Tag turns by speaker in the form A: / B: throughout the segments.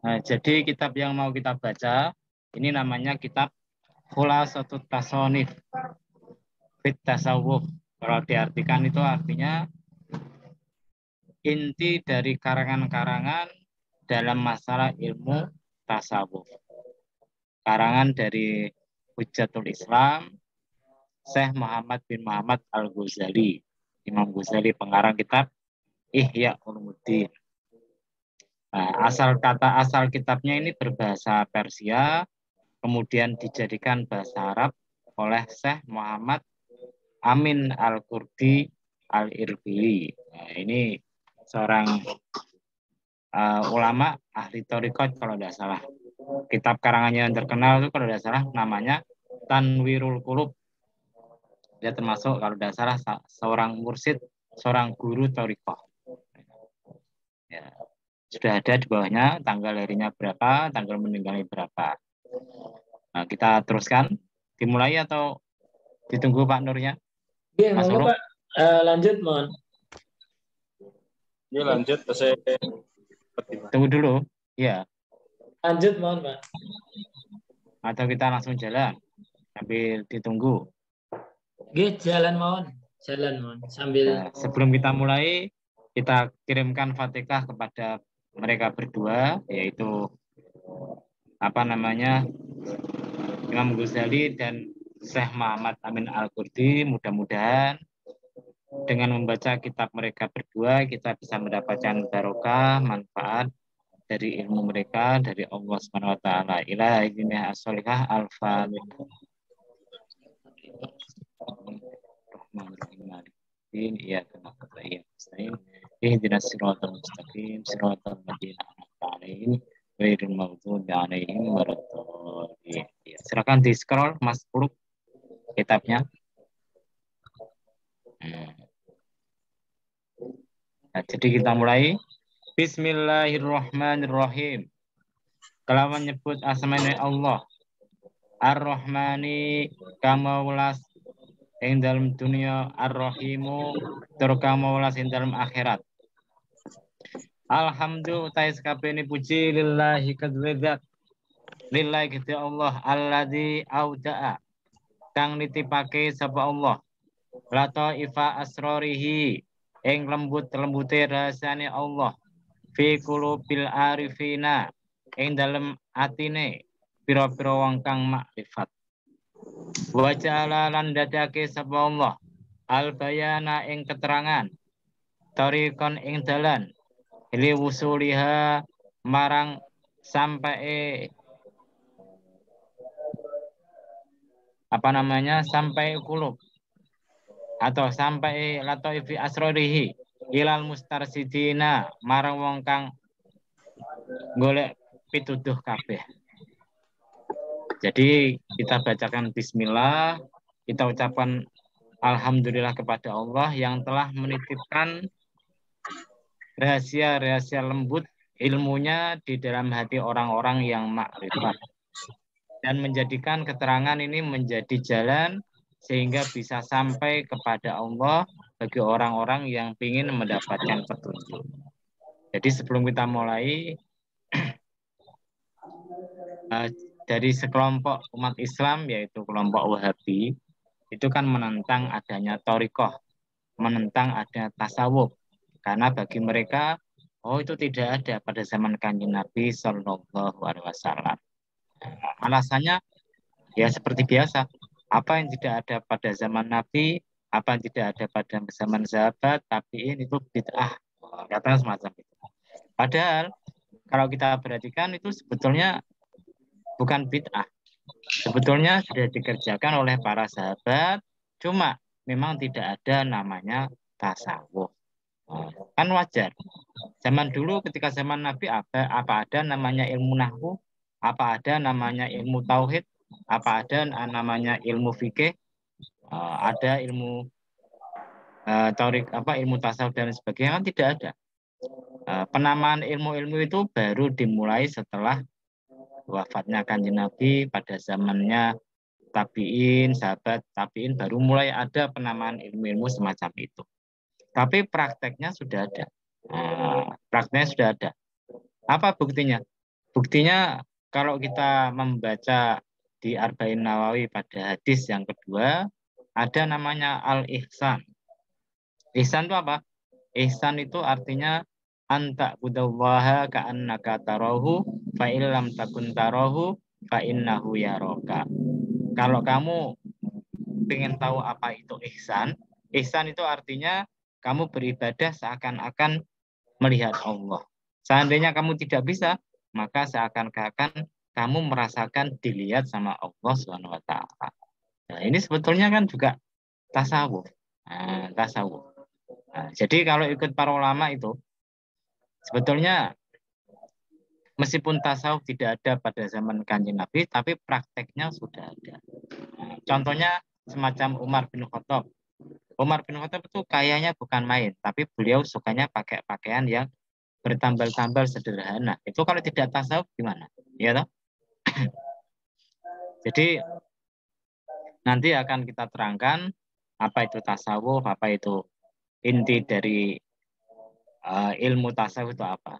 A: Nah, jadi kitab yang mau kita baca ini namanya kitab Khulasatut Tasawuf Fit Tasawuf. Kalau diartikan itu artinya inti dari karangan-karangan dalam masalah ilmu tasawuf. Karangan dari Hujjatul Islam, Syekh Muhammad bin Muhammad Al-Ghazali. Imam Ghazali pengarang kitab Ihya Ulumuddin. Nah, asal kitabnya ini berbahasa Persia, kemudian dijadikan bahasa Arab oleh Syekh Muhammad Amin Al-Kurdi Al-Irbili. Nah, ini seorang ulama ahli thariqat kalau tidak salah. Kitab karangannya yang terkenal itu kalau tidak salah namanya Tanwirul Qulub. Dia termasuk kalau tidak salah seorang mursyid, seorang guru thariqah. Ya. Sudah ada di bawahnya tanggal lahirnya berapa, tanggal meninggalnya berapa. Nah, kita teruskan. Dimulai atau ditunggu Pak Nurnya?
B: Iya,
A: Mas
B: monggo
A: Uluk?
B: Pak. Lanjut, mohon.
C: Ini lanjut, saya
A: Tunggu dulu. Ya.
B: Lanjut, mohon Pak.
A: Atau kita langsung jalan sambil ditunggu.
B: Oke, jalan mohon. Jalan mohon. Sambil
A: Nah, sebelum kita mulai, kita kirimkan Fatihah kepada mereka berdua, yaitu Imam Ghazali dan Syekh Muhammad Amin Al-Kurdi. Mudah-mudahan dengan membaca kitab mereka berdua, kita bisa mendapatkan barokah, manfaat dari ilmu mereka, dari Allah Subhanahu wa taala. Ila idznillah as-solihah al-fatihah. Bismillahirrahmanirrahim. Iyyaka na'budu wa iyyaka nasta'in. Ihdinas siratal mustaqim, siratal ladzina an'amta 'alaihim ghairil maghdubi 'alaihim waladdallin. Ya, silakan di-scroll Mas Puluk kitabnya. Nah, jadi kita mulai. Bismillahirrahmanirrahim. Kalau menyebut asma-Nya Allah, Ar-Rahmani kamaulas ing dalam dunia, Ar-Rahimu tur kamaulas ing dalam akhirat. Alhamdulillah tais kabehane puji lillahi kadzat. Lillahi kita Allah alladzi auda'a kang nitipake sapa Allah. Lata ifa asrorihi ing lembut-lembute rahasiane Allah. Fi qulubil arifina ing dalem atine pira-pira wong kang makrifat. Wa ja'ala lan dadake sapa Allah al bayana ing keterangan tariqon ing dalan li wusuliha marang sampai sampai kulub atau sampai lataifi asrorihi ilal mustarsidina marang wong kang golek pituduh kabeh. Jadi kita bacakan bismillah, kita ucapkan alhamdulillah kepada Allah yang telah menitipkan rahasia-rahasia lembut ilmunya di dalam hati orang-orang yang makrifat dan menjadikan keterangan ini menjadi jalan sehingga bisa sampai kepada Allah bagi orang-orang yang ingin mendapatkan petunjuk. Jadi sebelum kita mulai, dari sekelompok umat Islam yaitu kelompok Wahabi itu kan menentang adanya thariqah, menentang adanya tasawuf karena bagi mereka itu tidak ada pada zaman Kanjeng Nabi Shallallahu Alaihi Wasallam. Alasannya ya seperti biasa, apa yang tidak ada pada zaman Nabi, apa yang tidak ada pada zaman sahabat, tabi'in itu bid'ah, katanya semacam itu. Padahal kalau kita perhatikan itu sebetulnya bukan bid'ah. Sebetulnya sudah dikerjakan oleh para sahabat, cuma memang tidak ada namanya tasawuf. Kan wajar. Zaman dulu ketika zaman Nabi apa ada namanya ilmu nahwu, apa ada namanya ilmu tauhid, apa ada namanya ilmu fikih, ada ilmu ilmu tasawuf dan sebagainya, kan tidak ada. Penamaan ilmu-ilmu itu baru dimulai setelah wafatnya Kanjeng Nabi pada zamannya tabi'in, sahabat tabi'in baru mulai ada penamaan ilmu-ilmu semacam itu. Tapi prakteknya sudah ada. Prakteknya sudah ada. Apa buktinya? Buktinya kalau kita membaca di Arba'in Nawawi pada hadis yang kedua, ada namanya al-ihsan. Ihsan itu apa? Ihsan itu artinya anta budallaha ka'annaka tarahu fa illam takun tarahu fa innahu yaraka. Kalau kamu ingin tahu apa itu ihsan, ihsan itu artinya kamu beribadah seakan-akan melihat Allah. Seandainya kamu tidak bisa, maka seakan-akan kamu merasakan dilihat sama Allah Subhanahu wa taala. Nah, ini sebetulnya kan juga tasawuf. Tasawuf. Nah, jadi kalau ikut para ulama itu sebetulnya meskipun tasawuf tidak ada pada zaman Kanjeng Nabi, tapi prakteknya sudah ada. Nah, contohnya semacam Umar bin Khattab. Umar bin Khattab itu kayaknya bukan main, tapi beliau sukanya pakai pakaian yang bertambal-tambal sederhana. Itu kalau tidak tasawuf gimana? Ya toh? Jadi nanti akan kita terangkan apa itu tasawuf, apa itu inti dari ilmu tasawuf itu apa.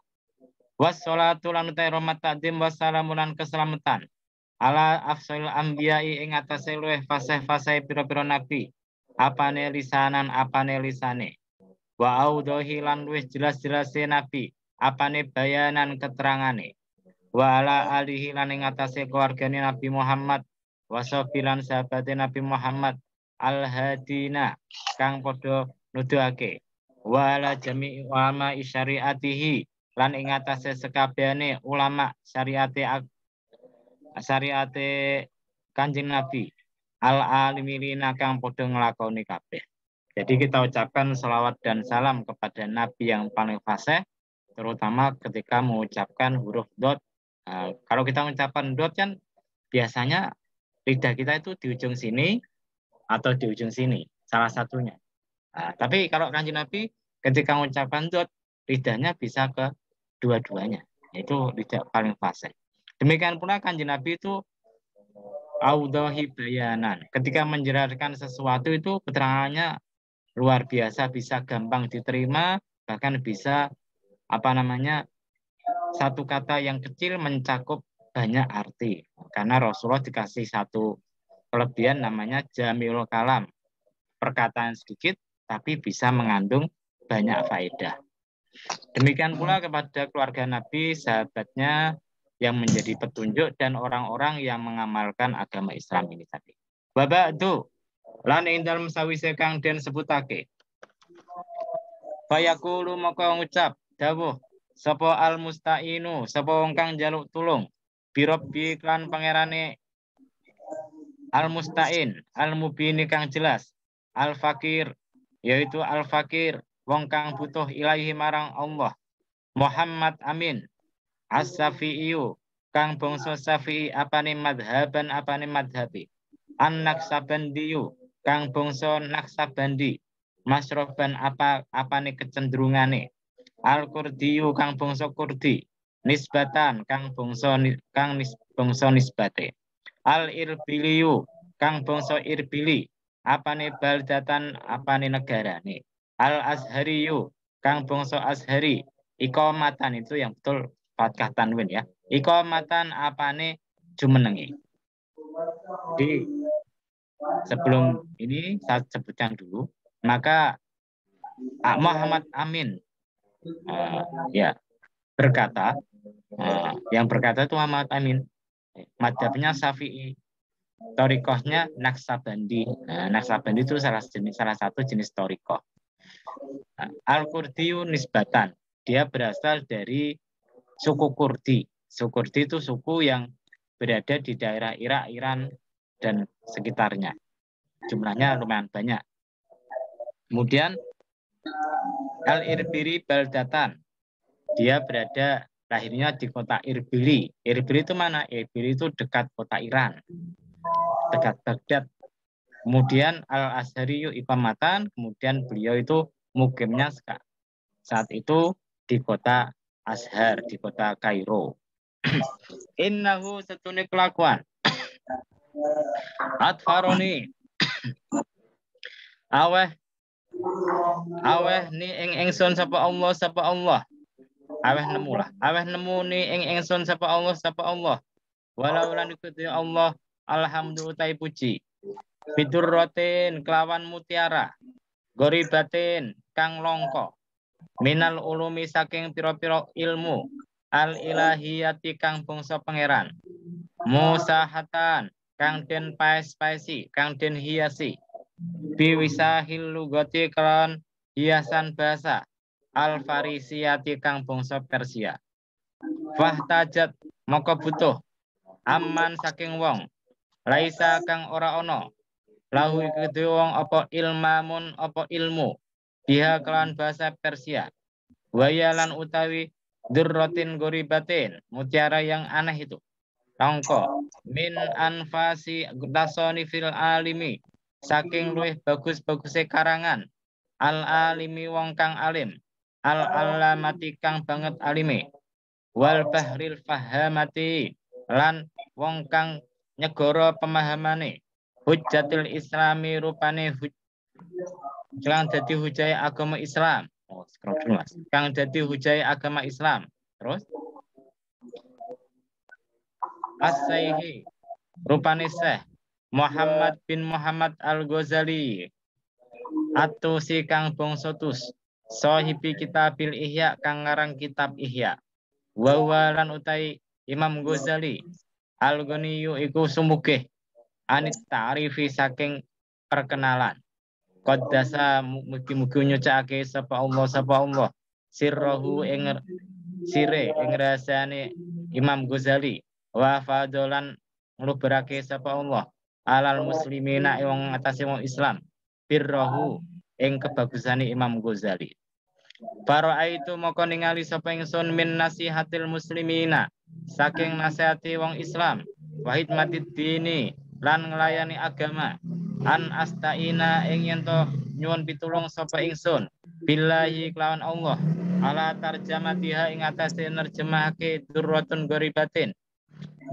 A: Wassalatu lan utai rahmat takdim wassalamu lan keselamatan ala afsail anbiya'i ing atase luweh fasih-fasih pira-pira nabi. Apane lisanan, apane lisane. Wa audhohi lan luweh jelas-jelase nabi. Apane bayanan keterangane. Wa ala alihi lan ing atase keluargane Nabi Muhammad wasofilan sahabate Nabi Muhammad al-hadina kang padha nuduhake wa ala jami'i ulama syariatihi lan ing atase sekabehane ulama syariate Kanjeng Nabi al-alimina kang padha nglakoni kabeh. Jadi kita ucapkan selawat dan salam kepada Nabi yang paling fasih, terutama ketika mengucapkan huruf dot. Kalau kita mengucapkan dot kan biasanya lidah kita itu di ujung sini atau di ujung sini, salah satunya. Tapi kalau Kanjeng Nabi ketika mengucapkan dot, lidahnya bisa ke dua-duanya. Itu lidah paling fasih. Demikian pula Kanjeng Nabi itu audhahi bayanan. Ketika menjelaskan sesuatu itu keterangannya luar biasa, bisa gampang diterima, bahkan bisa satu kata yang kecil mencakup banyak arti. Karena Rasulullah dikasih satu kelebihan namanya Jamiul Kalam. Perkataan sedikit tapi bisa mengandung banyak faedah. Demikian pula kepada keluarga Nabi, sahabatnya yang menjadi petunjuk dan orang-orang yang mengamalkan agama Islam ini tadi. Baba'du lan ing dalem sawise kang den sebutake. Fayaqulu maka ngucap dawuh sapa al musta'inu sapa wong kang njaluk tulung birabbi klan pangerane al musta'in al mubini kang jelas al fakir yaitu al fakir wong kang butuh ilahi marang Allah Muhammad Amin as-Safi'iyu kang bangsa Syafi'i apane madhaban apane madhabi an-Naksabandiyu kang bangsa Naksabandi masroban apane kecenderungane Al-Kurdiyu kang bangsa Kurdi nisbatan kang bangsa nisbate Al-Irbiliyu kang bangsa Irbili apane baldatan apane negarane Al-Azhariyu kang bangsa Azhari iqamatan itu yang betul fathah tanwin ya iqamatan apane jumenengi. Jadi sebelum ini saya sebutkan dulu maka Muhammad Amin berkata yang berkata itu Muhammad Amin madhabnya Syafi'i torikohnya Naksabandi. Naksabandi itu salah satu jenis torikoh. Al-Kurdiyu nisbatan dia berasal dari suku Kurdi. Suku Kurdi itu suku yang berada di daerah Irak, Iran dan sekitarnya. Jumlahnya lumayan banyak. Kemudian Al-Irbili baldatan dia berada lahirnya di kota Irbili. Irbili itu mana? Irbili itu dekat kota Iran, dekat Baghdad. Kemudian Al-Azhari iqamatan, kemudian beliau itu mukimnya saat itu di kota Azhar, di kota Kairo. Innahu setune kelakuan. Atfaroni. Aweh ni ing ingsun sapa Allah Aweh nemu lah. Aweh nemu ni ing ingsun sapa Allah. Walau lan ikuti Allah alhamdulillah utai puji. Bidurrotin kelawan mutiara. Goribatin kang longko. Minal ulumi saking piro-piro ilmu. Al ilahiyati kang bangsa pangeran. Musahatan kang den paes-paesi, kang den hiasi. Biwisahil lugati kelawan hiasan bahasa. Al farisiyati kang bangsa Persia. Fahtajat moko butuh aman saking wong laisa kang ora ono lahu kedhe wong apa ilmamun apa ilmu biha kelawan bahasa Persia wayalan utawi durrotin goribatin mutiara yang aneh itu tongko min anfasi dasoni fil alimi saking luwih bagus-baguse karangan al alimi wong kang alim al alamati kang banget alime wal bahril fahamati lan wong kang nyegoro pemahamane hujjatil islami rupane kang dadi hujai agama Islam. Oh, scroll dulu Mas. Kang dadi hujai agama Islam. Terus as-saihi rupane Syekh Muhammad bin Muhammad Al-Ghazali atau si kang bangsotus sahibi kitabil Ihya kang ngarang kitab Ihya wawalan utai Imam Ghazali Al-Ghaniyu iku sumugih anit ta'rifi saking perkenalan. Qaddasa mugi-mugi nyucake sapa Allah sirrahu ing sire ing rasane Imam Ghazali wa fadolan ngluberake sapa Allah alal muslimina wong ngatasi wong Islam birrahu ing kebagusane Imam Ghazali. Faraitu moko ningali sapa ingsun min nasihatil muslimina saking nasihati wong Islam wahid matid dini lan nglayani agama an astaina ing yen to nyuwun pitulung sapa ingsun billahi kelawan Allah ala tarjamatiha ing atase nerjemahake durratun goribatin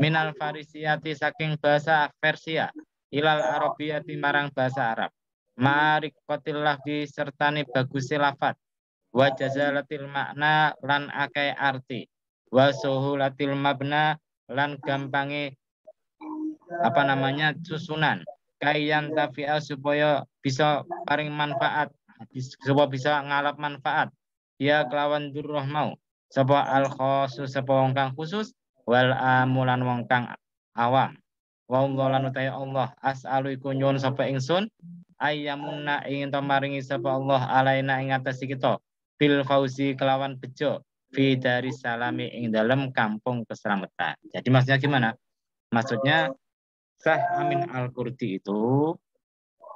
A: minal farisiyati saking bahasa Persia ilal arabiyati marang bahasa Arab marik kotillah di sertane bagusi lafat wa jazalatil makna lan akai arti wa suhulatil mabna lan gampange susunan kayan tafi'a supaya bisa paring manfaat supaya bisa ngalap manfaat ya kelawan durroh mau sapa al khusus sapa wong kang khusus wal amulan wong kang awam wa lan utai Allah as'alu iku nyuwun sapa ingsun ayyamunna ingin to maringi sapa Allah alaina ing atas kita bil fauzi kelawan bejo fi dari salami ing dalam kampung keselamatan. Jadi maksudnya gimana? Maksudnya Syekh Amin Al-Qurdi itu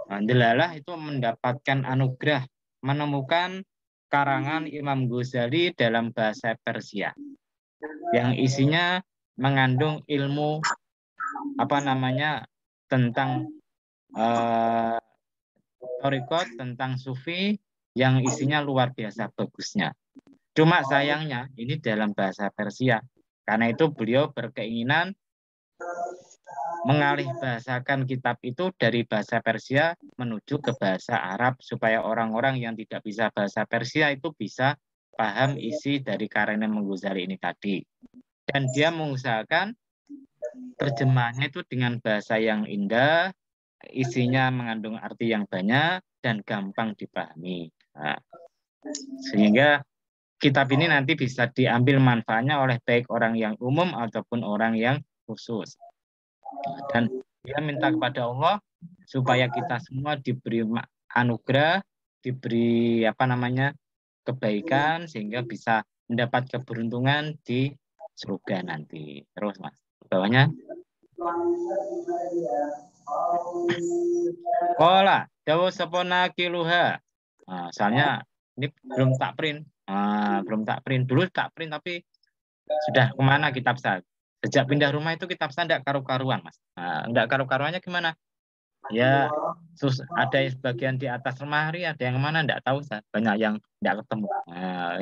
A: delalah itu mendapatkan anugerah menemukan karangan Imam Ghazali dalam bahasa Persia yang isinya mengandung ilmu tentang thariqat, tentang sufi yang isinya luar biasa bagusnya. Cuma sayangnya ini dalam bahasa Persia. Karena itu beliau berkeinginan mengalih bahasakan kitab itu dari bahasa Persia menuju ke bahasa Arab supaya orang-orang yang tidak bisa bahasa Persia itu bisa paham isi dari karya Imam Ghazali ini tadi. Dan dia mengusahakan terjemahannya itu dengan bahasa yang indah, isinya mengandung arti yang banyak dan gampang dipahami. Nah, sehingga kitab ini nanti bisa diambil manfaatnya oleh baik orang yang umum ataupun orang yang khusus. Dan dia minta kepada Allah supaya kita semua diberi anugerah, diberi kebaikan sehingga bisa mendapat keberuntungan di surga nanti. Terus Mas, bawahnya. Kola, dawu sepona kiluha. Nah, soalnya ini belum tak print. Dulu tak print tapi sudah kemana kitab saya. Sejak pindah rumah itu kitab saya tidak karu-karuan Mas. Tidak karu-karuannya gimana? Ya, ada sebagian di atas lemari, ada yang kemana tidak tahu saya. Banyak yang tidak ketemu.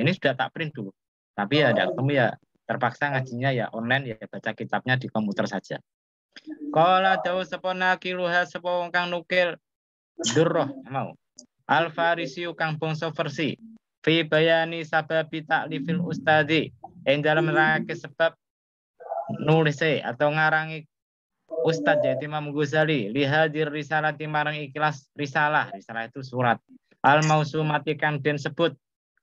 A: Ini sudah tak print dulu. Tapi ya tidak ketemu ya. Terpaksa ngajinya ya online ya baca kitabnya di komputer saja. Kala dawu sepona kiluha sapa wong kang nukil durroh mau. Al Farisi kang bangsa versi fi bayani sababi ta'lifil ustadi ing dalam nerangake sebab nulise atau ngarangi Ustadz yaitu Imam Ghazali lihadir risalati marang ikhlas risalah itu surat al mausumati kang den sebut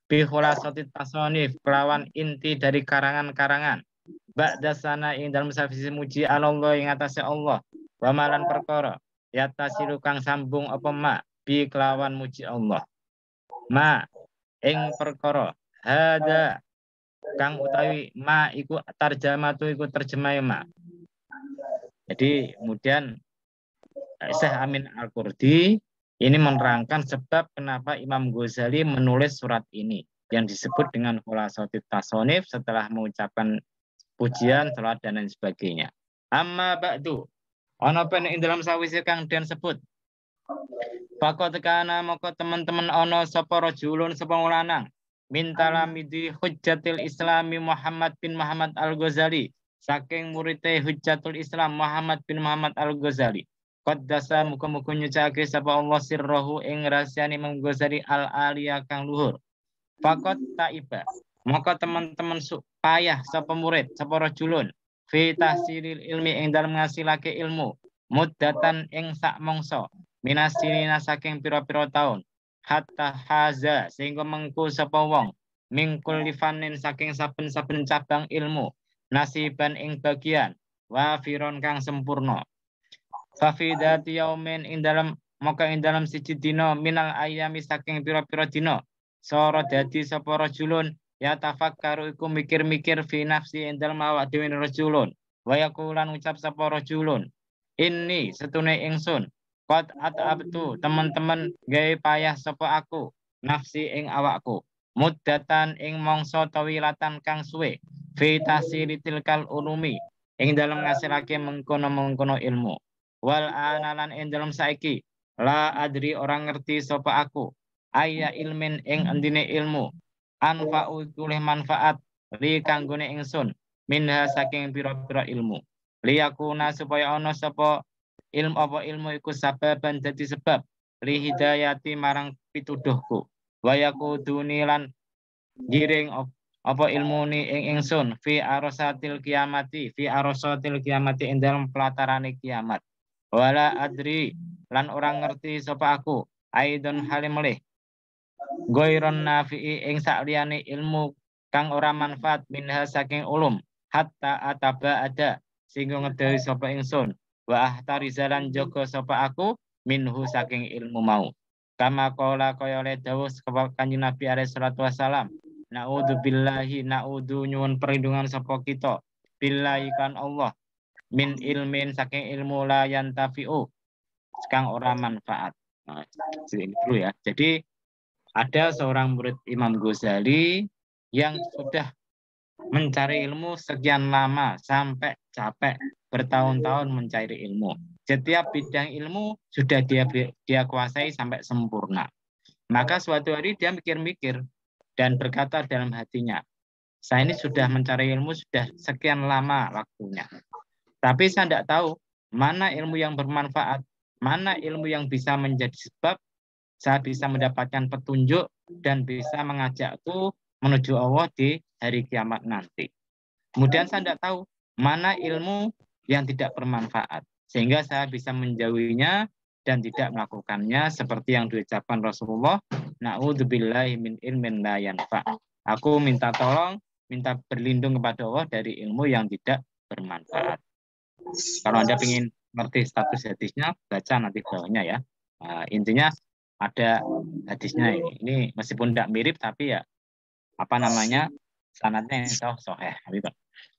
A: bi khulasati tasonif kelawan inti dari karangan-karangan ba'da sana ing dalam safisi muji Allah ing atase Allah wa malan perkara yatasilu kang sambung apa ma bi kelawan muji Allah ma ing perkara hada kang utawi ma iku tarjamatu iku terjemah ma. Jadi kemudian Syekh Amin Al-Qurdi ini menerangkan sebab kenapa Imam Ghazali menulis surat ini yang disebut dengan Khulasatul Tasonif setelah mengucapkan pujian, salat dan lain sebagainya. Amma ba'du ana ing dalam sawise kang den sebut Pakot kana moko teman-teman ana sapa rajulun sapa lanang mintalamidi Hujjatil Islami Muhammad bin Muhammad Al-Ghazali saking muridé Hujjatul Islam Muhammad bin Muhammad Al-Ghazali qaddasa muga-muga nyucake sapa Allah sirrohu ing rahasiane Imam Ghazali al-aliya kang luhur fakot taiba maka teman-teman payah sapa murid sapa rajulun fi tahsilil ilmi ing dalem ngasilake ilmu muddatan ing sak mangsa minasinina saking pira-pira taun hatta haza sehingga mengku sapa wong mingkul lifanin saking saben-saben cabang ilmu nasiban ing bagian wafiron kang sempurna fafidati yaumin ing dalam maka ing dalam siji dina minal ayami saking pira-pira dina sora dadi sapa rajulun ya tafakkaru iku mikir-mikir fi nafsi ing dalem awak dhewe rajulun wa yaqulan ucap sapa rajulun inni setune ingsun qad at'abtu teman-teman gawe payah sapa aku nafsi ing awakku muddatan ing mangsa tawilatan kang suwe fi tasiritil kal ulumi ing dalam ngasilake mengkono-mengkono ilmu wal analan ing dalam saiki la adri orang ngerti sapa aku aya ilmin ing endine ilmu anfa'u kulih manfaat li kanggone ingsun minha saking pira-pira ilmu liyakuna supaya ana sapa ilmu iku sababan dadi sebab li hidayati marang pituduhku wa yakuduni lan giring apa ilmuni ing ingsun fi arasatil kiamati ing dalam pelatarane kiamat wala adri lan orang ngerti sapa aku aidon halimleh goiron nafi'i ing sakliyane ilmu kang ora manfaat minha saking ulum hatta ataba ada sehingga ngedari sapa ingsun wa ahtarizalan jaga sapa aku minhu saking ilmu mau kama qala kaya oleh dawuh kanjeng Nabi alaihi salatu wasalam naudzubillahi naudu nyuwun perlindungan sapa kita billahi kan Allah min ilmin saking ilmu la yantafi'u kang ora manfaat. Nah, ini dulu ya. Jadi ada seorang murid Imam Ghazali yang sudah mencari ilmu sekian lama sampai capek bertahun-tahun mencari ilmu. Setiap bidang ilmu sudah dia kuasai sampai sempurna. Maka suatu hari dia mikir-mikir dan berkata dalam hatinya, saya ini sudah mencari ilmu sudah sekian lama waktunya. Tapi saya tidak tahu mana ilmu yang bermanfaat, mana ilmu yang bisa menjadi sebab saya bisa mendapatkan petunjuk dan bisa mengajakku menuju Allah di hari kiamat nanti. Kemudian saya tidak tahu mana ilmu yang tidak bermanfaat, sehingga saya bisa menjauhinya dan tidak melakukannya seperti yang diucapkan Rasulullah, na'udzubillahi min ilmin la yanfa'. Aku minta tolong, minta berlindung kepada Allah dari ilmu yang tidak bermanfaat. Kalau Anda ingin ngerti status hadisnya, baca nanti bawahnya ya. Nah, intinya ada hadisnya ini. Ini meskipun tidak mirip tapi ya apa namanya sanadnya yang sahih.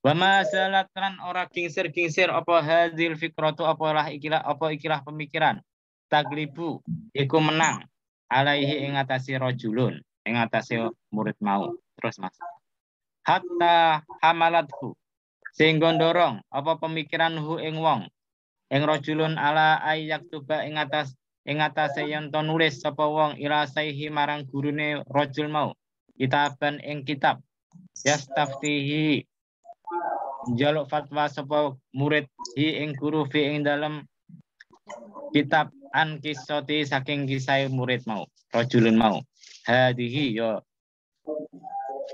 A: Wa ma zalatran ora gingsir-gingsir apa hadil fikratu apa ikilah pemikiran taglibu iku menang alaihi ing atase rajulun ing atase murid mau. Terus Mas. Hatta hamalathu sehingga ndorong apa pemikiran hu ing wong ing rajulun ala ayyak tuba ing atase yen to nulis sapa wong ila saihi marang gurune rajul mau kitaban ing kitab yastaftihi njaluk fatwa sapa murid hi ing guru fi ing dalem kitab an kisoti saking kisah murid mau rajulun mau hadihi yo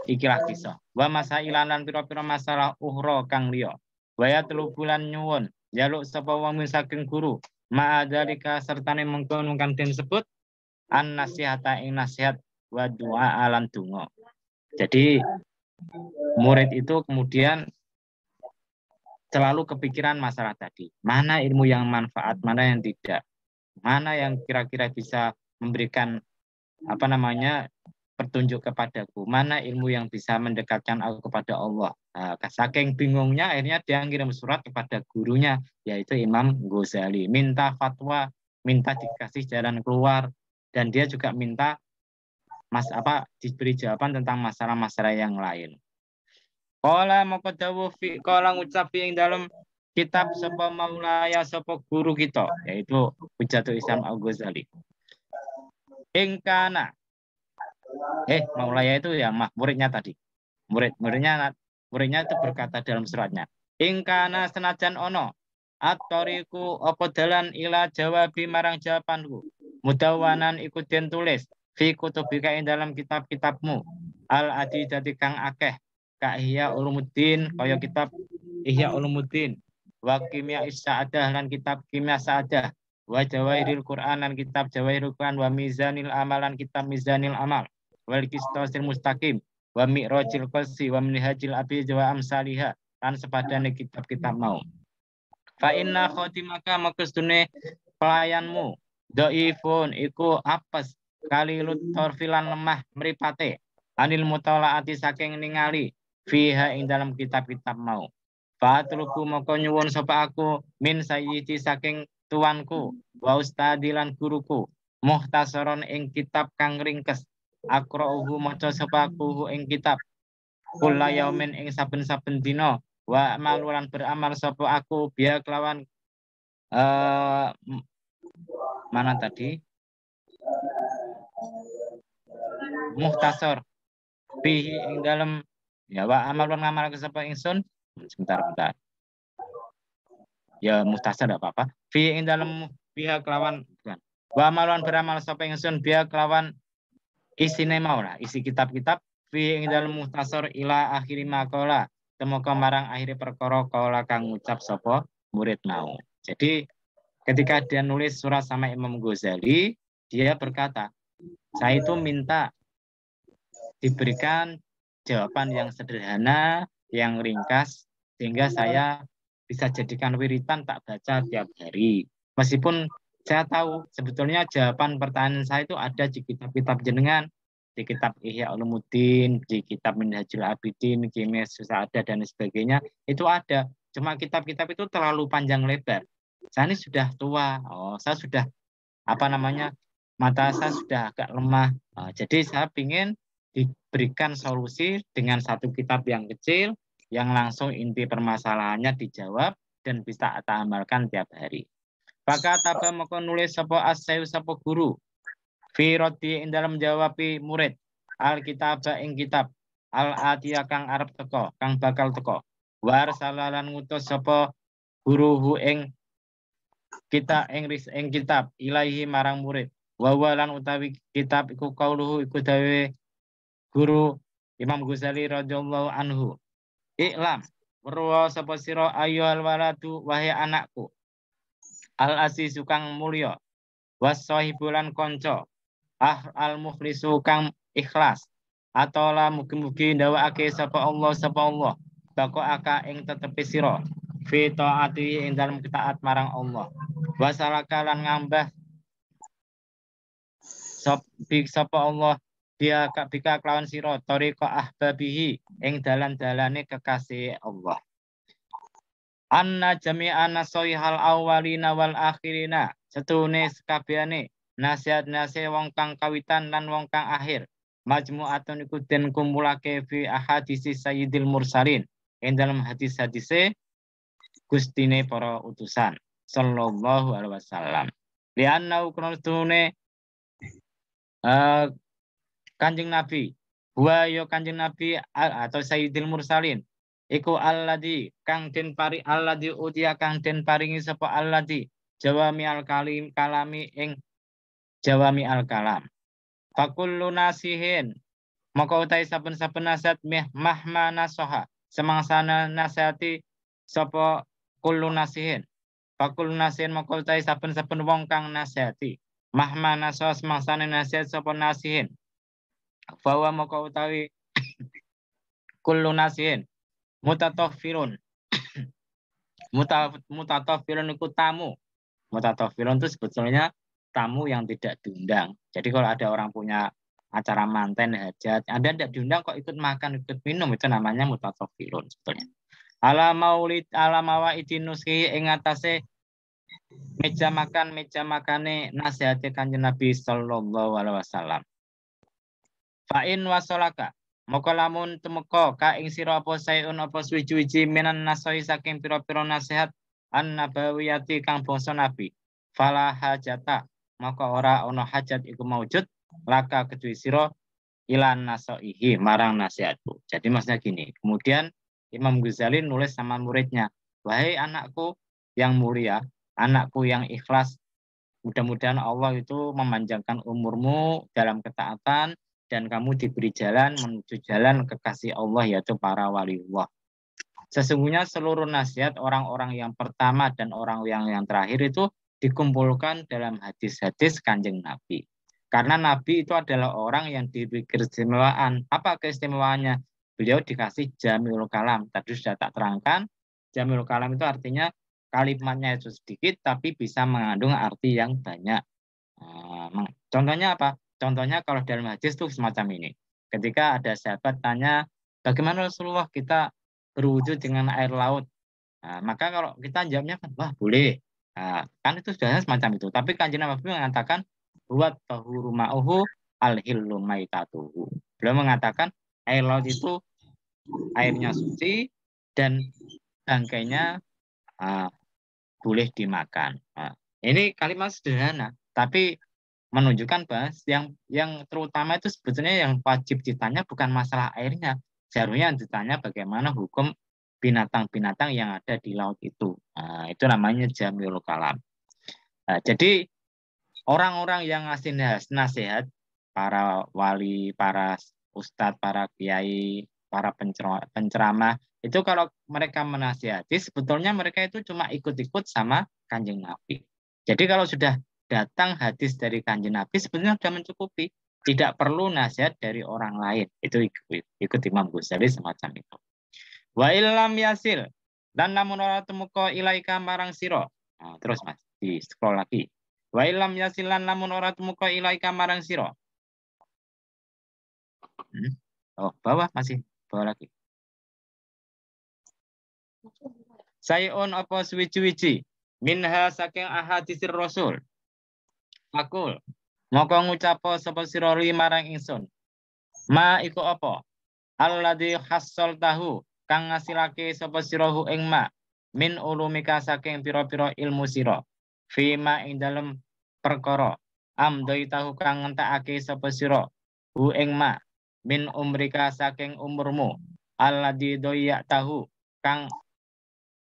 A: Ikilah kisah. Wa masailan lan pira-pira masalah uhra kang liya. Wa ya telu bulan nyuwun jaluk sapa wong saking guru. Ma'adzalika sertane mengkono kang den sebut an nasihata ing nasihat wa doa alan donga. Jadi murid itu kemudian selalu kepikiran masalah tadi. Mana ilmu yang manfaat, mana yang tidak. Mana yang kira-kira bisa memberikan petunjuk kepadaku. Mana ilmu yang bisa mendekatkan aku kepada Allah. Nah, saking bingungnya akhirnya dia ngirim surat kepada gurunya yaitu Imam Ghazali. Minta fatwa, minta dikasih jalan keluar dan dia juga minta diberi jawaban tentang masalah-masalah yang lain. Kala moko dawuh fi kala ngucap ing dalam kitab sapa maulaya sapa guru kita yaitu Hujatul Islam Al-Ghazali. Ingkana maulaya itu ya muridnya tadi. Muridnya itu berkata dalam suratnya. Ingkana senajan ono at-tariqu apa dalan ila jawabi marang jawabanku. Mudawanan iku den tulis fi kutubika ing dalam kitab-kitabmu. Al-adidati kang akeh ka Ihya Ulumuddin kaya kitab Ihya Ulumuddin wa Kimia Sa'adah lan kitab Kimia Sa'adah wa Jawairil Quran lan kitab Jawairil Quran wa Mizanil Amal lan kitab Mizanil Amal wal Qistasil Mustaqim wa Mi'rajil Qalsi wa Minhajil Abid wa Amsaliha lan sepadane kitab-kitab mau. Fa inna khotimaka makustune pelayanmu dhaifun iku apes kalilut torfilan lemah mripate anil mutalaati saking ningali fiha ing dalam kitab-kitab mau. Fatruku moko nyuwun sapa aku min sayyidi saking tuanku wa ustadilan guruku muhtasaron ing kitab kang ringkes akra'uhu maca sapa aku ing kitab kula yaumin ing saben-saben dina wa amalulan beramal sapa aku biya kelawan mana tadi muhtasar bihi ing dalam ya wa amalun ngamal sapa ingsun sebentar. Ya muhtasar enggak apa-apa. Fi ing dalam pihak kelawan bukan. Wa amalun beramal sapa ingsun biya kelawan isine mau lah, isi kitab-kitab fi ing dalam muhtasar ila akhiri maqala temoga marang akhiri perkara kala kang ngucap sapa murid mau. Jadi ketika dia nulis surat sama Imam Ghazali, dia berkata, saya itu minta diberikan jawaban yang sederhana, yang ringkas, sehingga saya bisa jadikan wiritan tak baca tiap hari. Meskipun saya tahu sebetulnya jawaban pertanyaan saya itu ada di kitab-kitab jenengan, di kitab Ihya Ulumuddin, di kitab Minhajul Abidin, Kimia Sa'adah dan sebagainya, itu ada. Cuma kitab-kitab itu terlalu panjang lebar. Saya ini sudah tua, saya sudah mata saya sudah agak lemah. Jadi saya ingin diberikan solusi dengan satu kitab yang kecil, yang langsung inti permasalahannya dijawab dan bisa kita amalkan tiap hari. Maka taba maka nulis sapa as-sayu sapa guru fi roti ing dalam jawabi murid al-kitab ing kitab al-atiyah kang arep teko kang bakal teko war salalan ngutus sapa guruhu ing kita ing kitab ilahi marang murid wa walan utawi kitab iku kauluhu iku dawe guru Imam Ghazali radhiyallahu anhu. Iklam weruh sapa sira ayyuhal waladu wahai anakku. Al azizu kang mulya was sahibulan kanca al mukhlisu kang ikhlas atola mugi-mugi ndawakake sapa Allah bako aka ing tetepi sira fi taati ing dalem taat marang Allah wasalaka lan ngambah sapa Allah dia bika kelawan sira tariqa ahbabihi ing dalan-dalane kekasih Allah. Anna jami'an nasoihal awalina wal akhirina setune sekabehane nasihat-nasihat wong kang kawitan lan wong kang akhir majmu'atun iku den kumpulake fi ahadisi sayyidil mursalin ing dalam hadis-hadise gustine para utusan sallallahu alaihi wasallam. Lianna ukronune Kanjeng Nabi, wa Kanjeng Nabi atau Sayyidil Mursalin, iku alladzi kang den pari alladzi utia kang den paringi sapa alladzi jawami kalami ing jawami al kalam. Fakullu nasihin Maka utai saben-saben nasihat mahma nasoha semangsana nasihati sapa kullu nasihin. Fakul nasihin maka utai saben-saben wong kang nasihati. Mahma nasoha semangsana nasihat sapa nasihin. Fawa maka utawi kullu nasihin mutatafirun. Mutatafirun itu tamu. Mutatafirun itu sebetulnya tamu yang tidak diundang. Jadi kalau ada orang punya acara manten, hajat, Anda tidak diundang kok ikut makan, ikut minum, itu namanya mutatafirun sebetulnya. Ala mawaidin nuski ing atase meja makane nasihate Kanjeng Nabi sallallahu alaihi wasallam. Fa'in wasolaka moko lamun temeka ka ing sira apa sayun apa suwi-wiji minan nasoi saking pira-pira nasihat an nabawiyati kang bangsa nabi. Fala hajata maka ora ana hajat iku maujud laka kedue sira ilan nasoihi marang nasihatku. Jadi maksudnya gini. Kemudian Imam Ghazali nulis sama muridnya, wahai anakku yang mulia, anakku yang ikhlas, mudah-mudahan Allah itu memanjangkan umurmu dalam ketaatan dan kamu diberi jalan menuju jalan kekasih Allah yaitu para waliullah. Sesungguhnya seluruh nasihat orang-orang yang pertama dan orang yang terakhir itu dikumpulkan dalam hadis-hadis Kanjeng Nabi. Karena Nabi itu adalah orang yang diberi keistimewaan. Apa keistimewaannya? Beliau dikasih Jamiul Kalam. Tadi sudah tak terangkan. Jamiul Kalam itu artinya kalimatnya itu sedikit tapi bisa mengandung arti yang banyak. Contohnya apa? Contohnya kalau dalam hadis itu semacam ini. Ketika ada sahabat tanya, bagaimana Rasulullah kita berwudu dengan air laut? Maka kalau kita jawabnya kan, wah boleh. Kan itu sudah semacam itu. Tapi Kanjeng Nabi mengatakan, buat tahuru ma'uhu al-hillu maitatuhu. Beliau mengatakan air laut itu airnya suci dan bangkainya boleh dimakan. Ini kalimat sederhana, tapi menunjukkan bahwa yang terutama itu sebetulnya yang wajib ditanya bukan masalah airnya. Seharusnya yang ditanya bagaimana hukum binatang-binatang yang ada di laut itu. Itu namanya Jamiul Kalam. Jadi orang-orang yang ngasih nasihat, para wali, para ustadz, para kiai, para penceramah, itu kalau mereka menasihati, sebetulnya mereka itu cuma ikut-ikut sama Kanjeng Nabi. Jadi kalau sudah datang hadis dari Kanjeng Nabi sebenarnya sudah mencukupi, tidak perlu nasihat dari orang lain. Itu ikut Imam Ghazali semacam itu. Wa illam yasil dan namun ora temuka ilaika marang sira. Terus Mas, di scroll lagi. Wa illam yasil lan namun ora temuka ilaika marang sira. Oh, bawah masih, bawah lagi. Sayun apa suwi-wiji minha saking ahaditsir Rasul. Makul, moko ngucapo sapa sira marang ingsun. Ma iku apa? Alladzi hassal tahu kang ngasilake sapa sirahu ing ma min ulumika saking pira-pira ilmu sira. Fima ing dalem perkara amdoi tahu kang ngentekake sapa sira hu ing ma min umrika saking umurmu. Alladzi doya tahu kang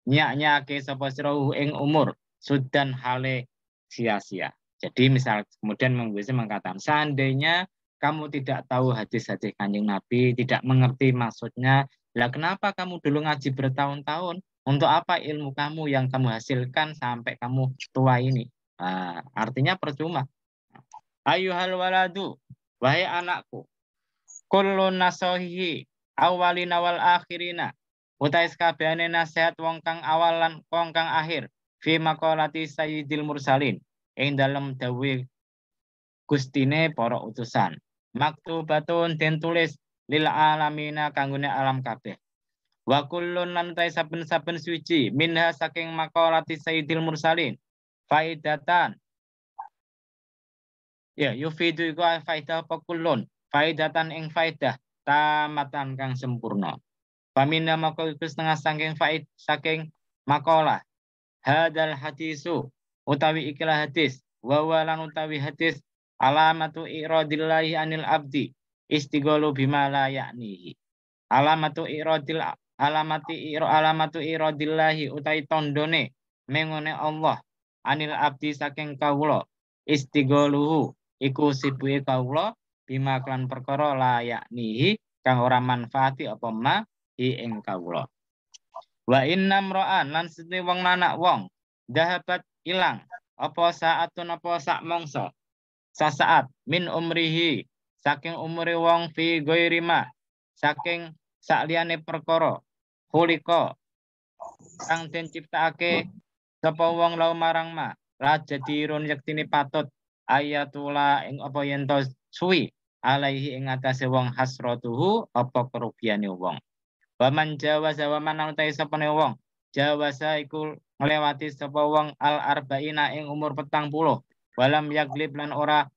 A: nyak-nyake sapa sirahu ing umur sudan hale sia-sia. Jadi misal kemudian mengatakan seandainya kamu tidak tahu hadis-hadis Kanjeng Nabi, tidak mengerti maksudnya, lah kenapa kamu dulu ngaji bertahun-tahun? Untuk apa ilmu kamu yang kamu hasilkan sampai kamu tua ini? Artinya percuma. Ayuhal waladu, wahai anakku, kullu nasohihi awalina wal akhirina, utais kabehane nasihat wong kang awal lan wong kang akhir, fi maqalati sayyidil mursalin, ing dalem dawuh Gustine para utusan. Maktubatun den tulis lil alamina kanggone alam kabeh. Wa kullun lan ta saben-saben suci minha saking maqalati sayyidil mursalin faidatan. Ya, yufidu iku faidah apa kullun? Faidatan ing faidah tamatan kang sempurna. Paminna maka iku setengah saking faid saking makalah. Hadal hadisu utawi ikilah hadis wa lan utawi hadis alamatu iradillahi anil abdi istighalu bima la ya'nihi. Alamatu iradillahi utai tondone mengone Allah anil abdi saking kawula istighaluhu iku sibuke kawula bima klan perkara layak nihi kang ora manfaati apa ma ing kawula. Wa innam ra'an lan sedhe wong lanang wong dahabat ilang apa saatun apa sak mangsa sasaat min umrihi saking umure wong fi ghairima saking sakliyane perkara khulika kang den ciptakake sapa wong lau marang ma la jadirun yektine patut ayatula ing apa yen to suwi alaihi ing atase wong hasratuhu apa kerugiane wong. Waman jawaza waman utai sapane wong jawasa iku nglewati sapa wong al arba'ina ing umur 40 walam yaglib lan ora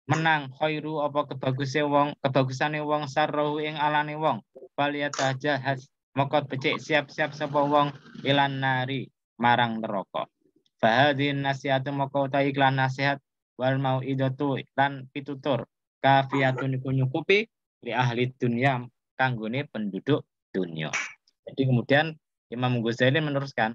A: menang khairu apa kebagusane wong sarrohu ing alane wong faliyata jahaz moko becik siap-siap sapa wong ilan nari marang neraka. Fahadhin nasihatu moko utawi iklan nasihat wal mauidatu lan pitutur kafiyatun iku nyukupi li ahli dunya kanggone penduduk dunia. Jadi kemudian Imam Ghazali meneruskan,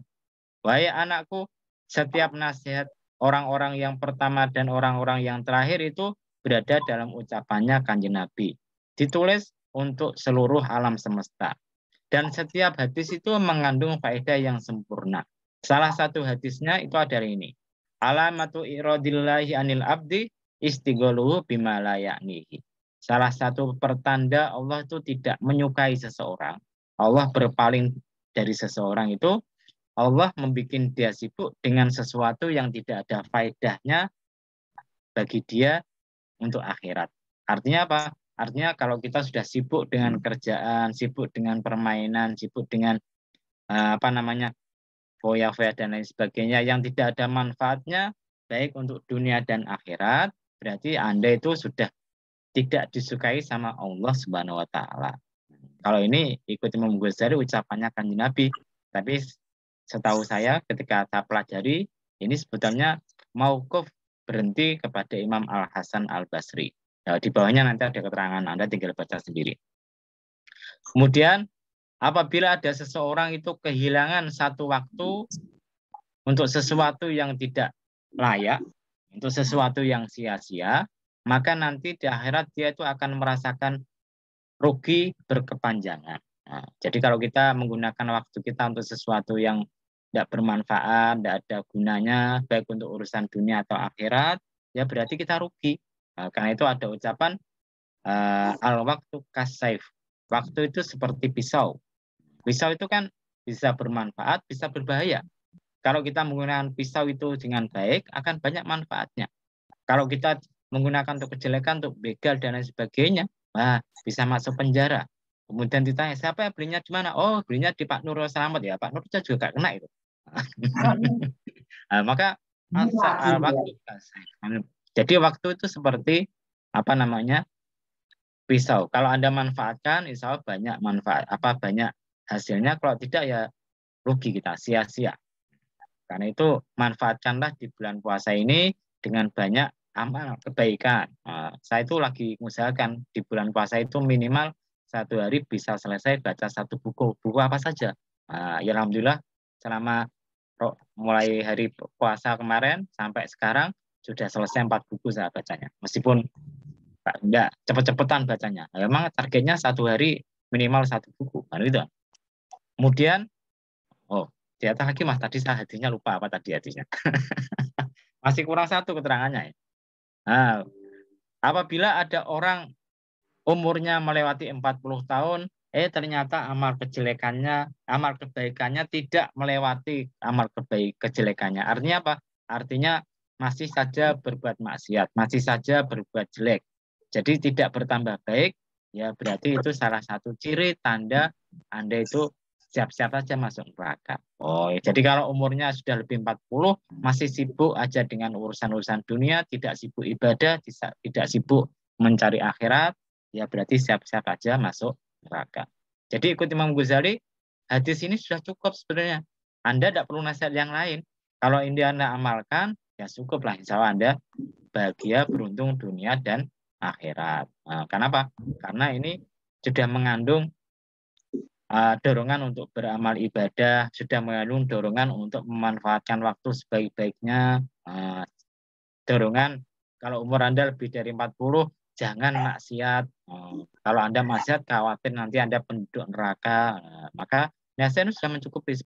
A: wahai anakku, setiap nasihat orang-orang yang pertama dan orang-orang yang terakhir itu berada dalam ucapannya Kanjeng Nabi. Ditulis untuk seluruh alam semesta. Dan setiap hadis itu mengandung faedah yang sempurna. Salah satu hadisnya itu adalah ini. Alamatu iradillahi anil abdi istighaluhu bima la ya'nihi. Salah satu pertanda Allah itu tidak menyukai seseorang. Allah berpaling dari seseorang itu, Allah membuat dia sibuk dengan sesuatu yang tidak ada faedahnya bagi dia untuk akhirat. Artinya apa? Artinya kalau kita sudah sibuk dengan kerjaan, sibuk dengan permainan, sibuk dengan foya-foya dan lain sebagainya yang tidak ada manfaatnya baik untuk dunia dan akhirat, berarti Anda itu sudah tidak disukai sama Allah Subhanahu wa taala. Kalau ini ikut Imam Ghazali ucapannya Kanjeng Nabi, tapi setahu saya ketika saya pelajari ini sebetulnya mauquf berhenti kepada Imam Al Hasan Al Basri. Ya, di bawahnya nanti ada keterangan, Anda tinggal baca sendiri. Kemudian apabila ada seseorang itu kehilangan satu waktu untuk sesuatu yang tidak layak, untuk sesuatu yang sia-sia, maka nanti di akhirat dia itu akan merasakan rugi berkepanjangan. Nah, jadi kalau kita menggunakan waktu kita untuk sesuatu yang tidak bermanfaat, tidak ada gunanya, baik untuk urusan dunia atau akhirat, ya berarti kita rugi. Nah, karena itu ada ucapan al-waktu kasaif. Waktu itu seperti pisau. Pisau itu kan bisa bermanfaat, bisa berbahaya. Kalau kita menggunakan pisau itu dengan baik, akan banyak manfaatnya. Kalau kita menggunakan untuk kejelekan, untuk begal dan lain sebagainya, nah, bisa masuk penjara. Kemudian ditanya, siapa yang belinya di mana? Oh, belinya di Pak Nurul Selamat. Ya, Pak Nurul juga gak kena itu. Nah, maka waktu. Jadi waktu itu seperti pisau. Kalau Anda manfaatkan, insya Allah banyak manfaat, banyak hasilnya. Kalau tidak ya rugi kita, sia-sia. Karena itu manfaatkanlah di bulan puasa ini dengan banyak amal kebaikan. Nah, saya itu lagi mengusahakan di bulan puasa itu minimal satu hari bisa selesai baca satu buku. Buku apa saja. Nah, ya alhamdulillah selama mulai hari puasa kemarin sampai sekarang sudah selesai 4 buku saya bacanya. Meskipun enggak cepet-cepetan bacanya. Nah, memang targetnya satu hari minimal satu buku. Nah, itu. Kemudian, di atas lagi Mas, tadi saya hadisnya lupa apa tadi hadisnya. Masih kurang satu keterangannya ya. Nah, apabila ada orang umurnya melewati 40 tahun, ternyata amal kebaikannya tidak melewati amal kejelekannya. Artinya apa? Artinya masih saja berbuat maksiat, masih saja berbuat jelek. Jadi tidak bertambah baik, ya berarti itu salah satu ciri tanda Anda itu siap-siap saja masuk neraka. Oh, jadi kalau umurnya sudah lebih 40, masih sibuk aja dengan urusan-urusan dunia, tidak sibuk ibadah, tidak sibuk mencari akhirat, ya berarti siap-siap aja masuk neraka. Jadi ikut Imam Ghazali, hadis ini sudah cukup sebenarnya. Anda tidak perlu nasihat yang lain. Kalau ini Anda amalkan, ya cukuplah. Insya Allah Anda bahagia, beruntung dunia dan akhirat. Nah, kenapa? Karena ini sudah mengandung dorongan untuk beramal ibadah, sudah mengandung dorongan untuk memanfaatkan waktu sebaik-baiknya, dorongan kalau umur Anda lebih dari 40, jangan maksiat. Kalau Anda maksiat, khawatir nanti Anda penduduk neraka. Maka nasihat itu sudah mencukupi